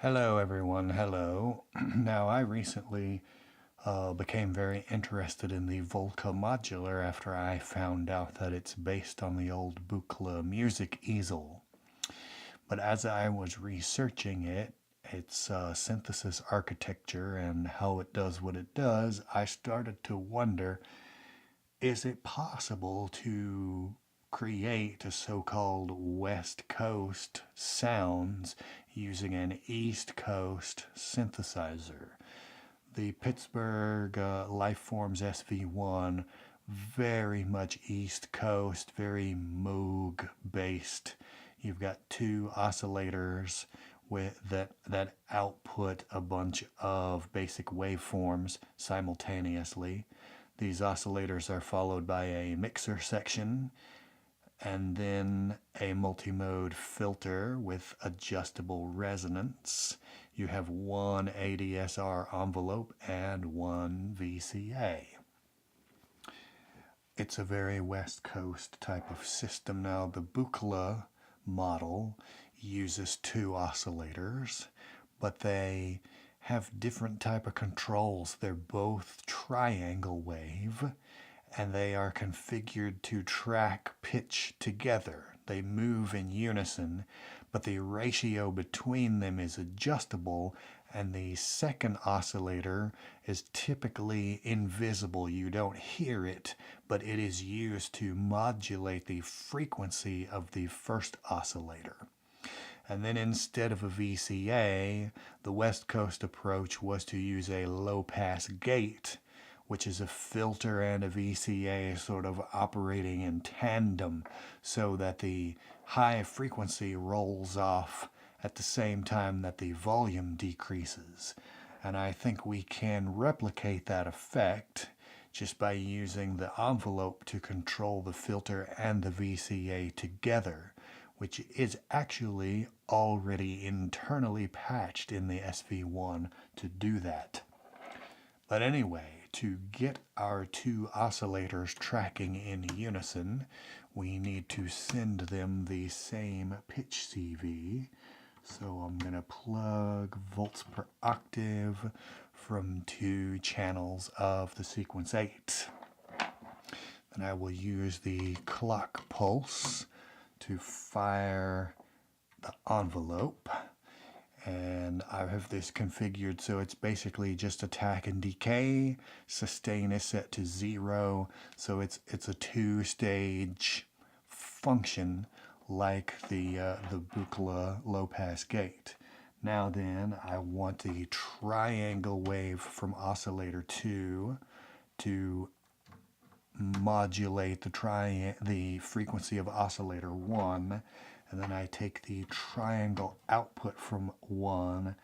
Hello everyone, hello. Now I recently became very interested in the Volca modular after I found out that it's based on the old Buchla music easel. But as I was researching it, its synthesis architecture and how it does what it does, I started to wonder, is it possible to create a so-called West Coast sounds using an East Coast synthesizer? The Pittsburgh Lifeforms SV-1, very much East Coast, very Moog based. You've got two oscillators that output a bunch of basic waveforms simultaneously. These oscillators are followed by a mixer section and then a multimode filter with adjustable resonance. You have one ADSR envelope and one VCA. It's a very West Coast type of system. Now the Buchla model uses two oscillators, but they have different type of controls. They're both triangle wave, and they are configured to track pitch together. They move in unison, but the ratio between them is adjustable, and the second oscillator is typically invisible. You don't hear it, but it is used to modulate the frequency of the first oscillator. And then instead of a VCA, the West Coast approach was to use a low-pass gate, which is a filter and a VCA sort of operating in tandem so that the high frequency rolls off at the same time that the volume decreases. And I think we can replicate that effect just by using the envelope to control the filter and the VCA together, which is actually already internally patched in the SV-1 to do that. But anyway, to get our two oscillators tracking in unison, we need to send them the same pitch CV. So I'm going to plug volts per octave from two channels of the sequence 8. Then I will use the clock pulse to fire the envelope, and I have this configured so it's basically just attack and decay. Sustain is set to 0, so it's a two-stage function like the Buchla low-pass gate. Now then, I want the triangle wave from oscillator 2 to modulate the frequency of oscillator 1, and then I take the triangle output from 1. I'm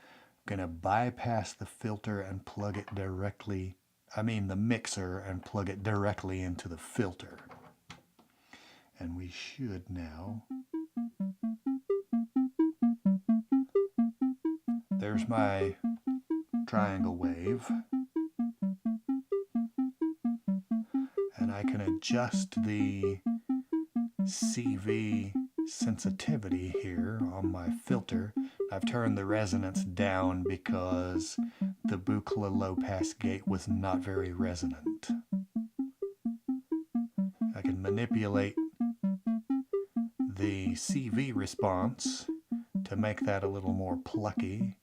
going to bypass the filter and plug it directly, the mixer, and plug it directly into the filter. And we should now. There's my triangle wave. And I can adjust the CV sensitivity here on my filter. I've turned the resonance down because the Buchla low-pass gate was not very resonant. I can manipulate the CV response to make that a little more plucky.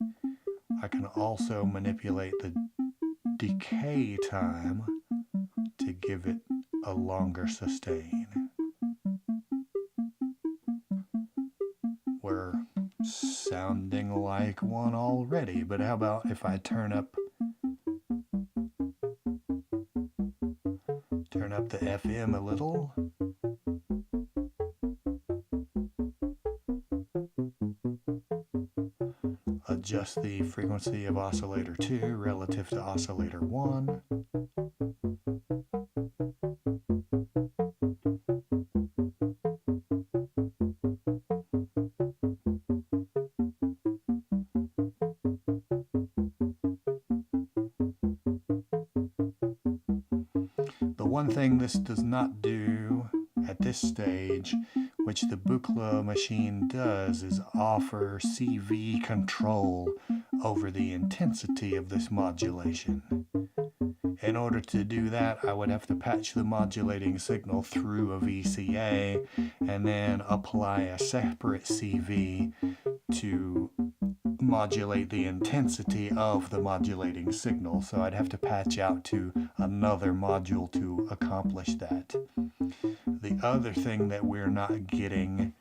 I can also manipulate the decay time to give it a longer sustain. We're sounding like one already, but how about if I turn up the FM a little? Adjust the frequency of oscillator 2 relative to oscillator 1. The one thing this does not do at this stage, which the Buchla machine does is offer CV control over the intensity of this modulation. In order to do that, I would have to patch the modulating signal through a VCA and then apply a separate CV to modulate the intensity of the modulating signal. So I'd have to patch out to another module to accomplish that. The other thing that we're not getting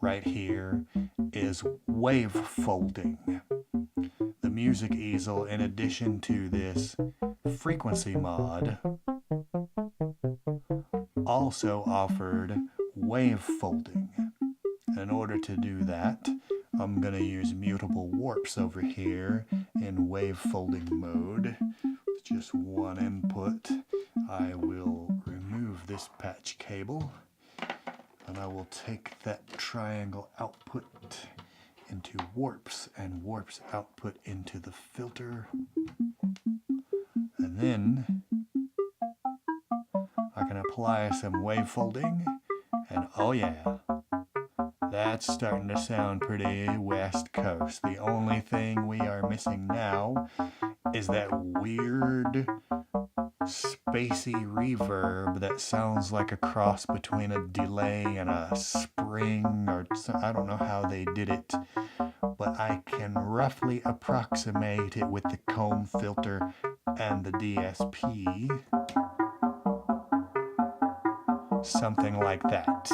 right here is wave folding. The music easel, in addition to this frequency mod, also offered wave folding. In order to do that, I'm going to use mutable warps over here in wave folding mode. With just one input, I will remove this patch cable and I will take that triangle output into warps and warps output into the filter. And then I can apply some wave folding, and oh yeah, that's starting to sound pretty West Coast. The only thing we are missing now is that weird spacey reverb that sounds like a cross between a delay and a spring, or I don't know how they did it, but I can roughly approximate it with the comb filter and the DSP. Something like that.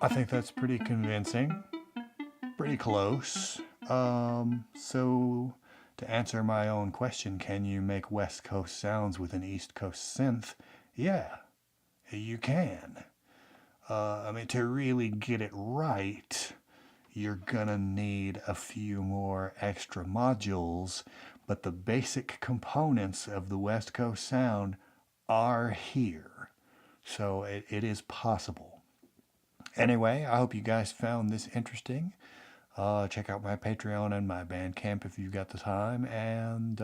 I think that's pretty convincing, pretty close. So to answer my own question, can you make West Coast sounds with an East Coast synth? Yeah, you can. I mean, to really get it right, you're gonna need a few more extra modules, but the basic components of the West Coast sound are here. So it is possible. Anyway, I hope you guys found this interesting. Check out my Patreon and my Bandcamp if you've got the time. And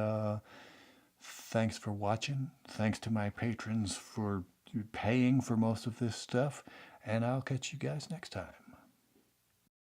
thanks for watching. Thanks to my patrons for paying for most of this stuff. And I'll catch you guys next time.